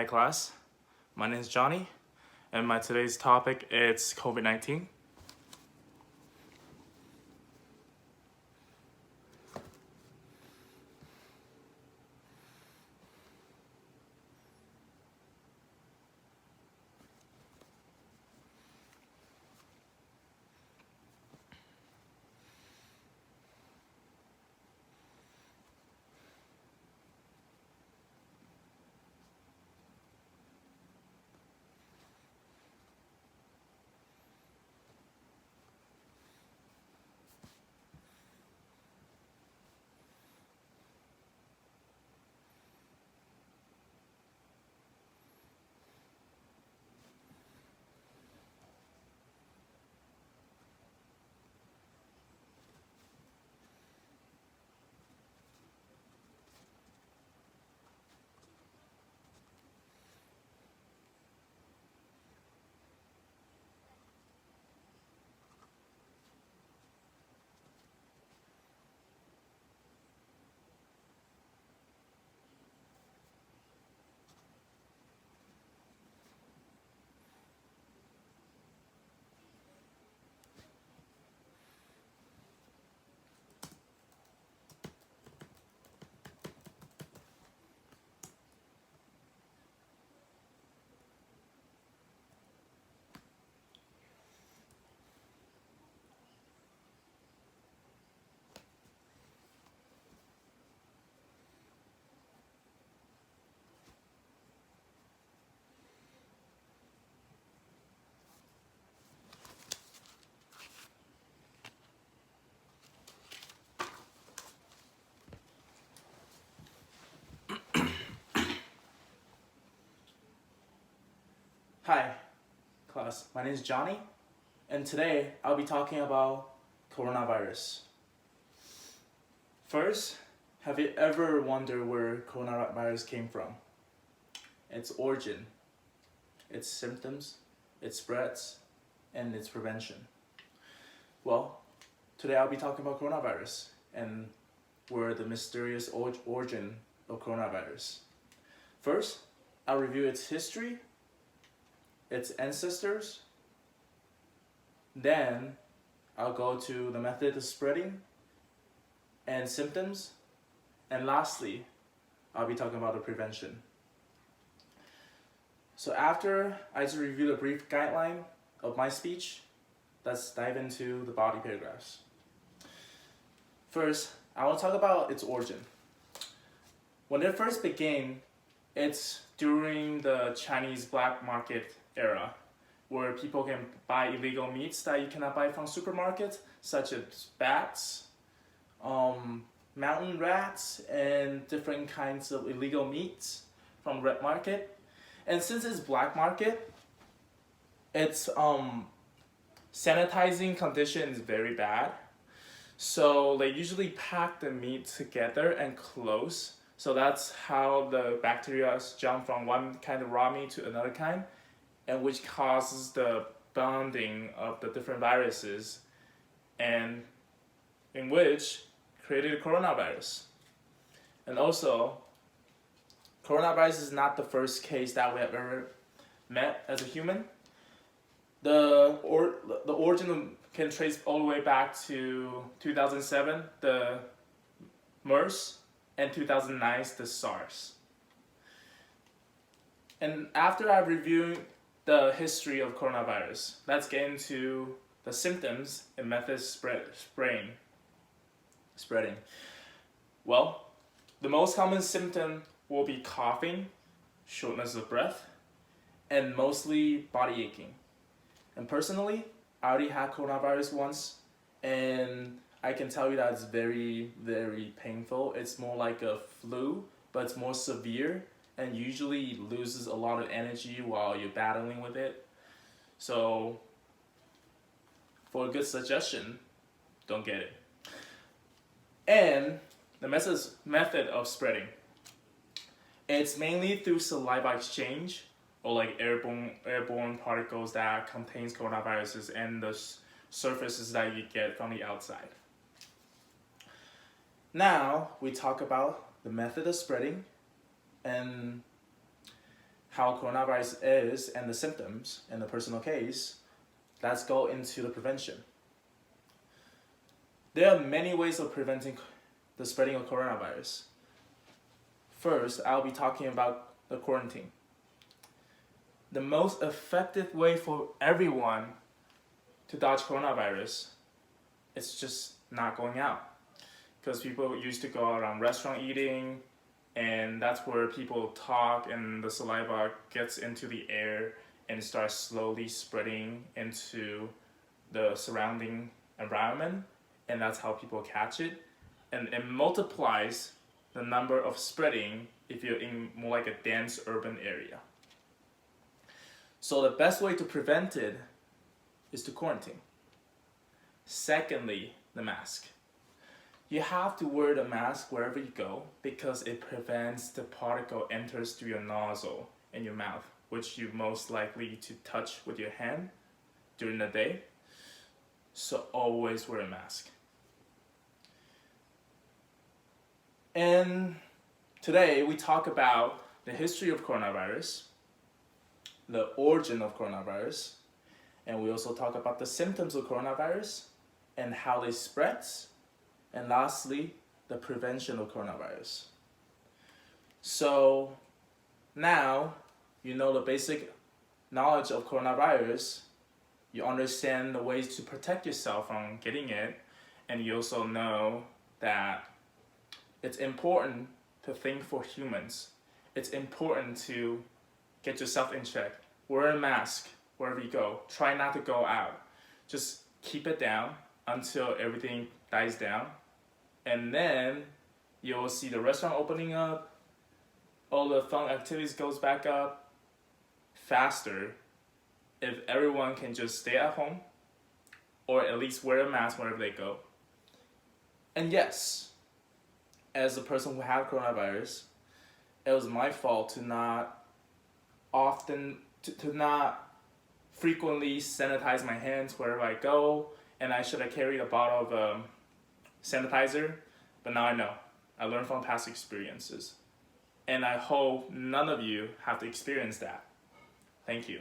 Hi class, my name is Johnny, and my today's topic is COVID-19. Hi class, my name is Johnny, and today I'll be talking about coronavirus. First, have you ever wondered where coronavirus came from? Its origin, its symptoms, its spreads, and its prevention. Well, today I'll be talking about coronavirus and where the mysterious origin of coronavirus. First, I'll review its history, its ancestors. Then I'll go to the method of spreading and symptoms. And lastly, I'll be talking about the prevention. So after I just review a brief guideline of my speech, let's dive into the body paragraphs. First, I want to talk about its origin. When it first began, it's during the Chinese black market era, where people can buy illegal meats that you cannot buy from supermarkets, such as bats, mountain rats, and different kinds of illegal meats from red market. And since it's black market, its sanitizing condition is very bad. So they usually pack the meat together and close. So that's how the bacteria jump from one kind of raw meat to another kind, and which causes the bonding of the different viruses, and in which created coronavirus. And also, coronavirus is not the first case that we have ever met as a human. The origin can trace all the way back to 2007, the MERS, and 2009, the SARS. And after I review the history of coronavirus, let's get into the symptoms and methods spreading. Well, the most common symptom will be coughing, shortness of breath, and mostly body aching. And personally, I already had coronavirus once, and I can tell you that it's very, very painful. It's more like a flu, but it's more severe, and usually loses a lot of energy while you're battling with it. So, for a good suggestion, don't get it. And the method of spreading. It's mainly through saliva exchange, or like airborne particles that contains coronaviruses and the surfaces that you get from the outside. Now we talk about the method of spreading, and how coronavirus is and the symptoms in the personal case, let's go into the prevention. There are many ways of preventing the spreading of coronavirus. First, I'll be talking about the quarantine. The most effective way for everyone to dodge coronavirus is just not going out. Because people used to go out on restaurant eating, and that's where people talk and the saliva gets into the air and starts slowly spreading into the surrounding environment, and that's how people catch it. And it multiplies the number of spreading if you're in more like a dense urban area. So the best way to prevent it is to quarantine. Secondly, the mask. You have to wear the mask wherever you go because it prevents the particle enters through your nostril and your mouth, which you're most likely to touch with your hand during the day. So always wear a mask. And today we talk about the history of coronavirus, the origin of coronavirus, and we also talk about the symptoms of coronavirus and how they spread, and lastly, the prevention of coronavirus. So now you know the basic knowledge of coronavirus, you understand the ways to protect yourself from getting it, and you also know that it's important to think for humans. It's important to get yourself in check. Wear a mask wherever you go. Try not to go out. Just keep it down until everything dies down. And then you'll see the restaurant opening up. All the fun activities goes back up faster if everyone can just stay at home or at least wear a mask wherever they go. And yes, as a person who had coronavirus, it was my fault to not frequently sanitize my hands wherever I go, and I should have carried a bottle of sanitizer, but now I know. I learned from past experiences. And I hope none of you have to experience that. Thank you.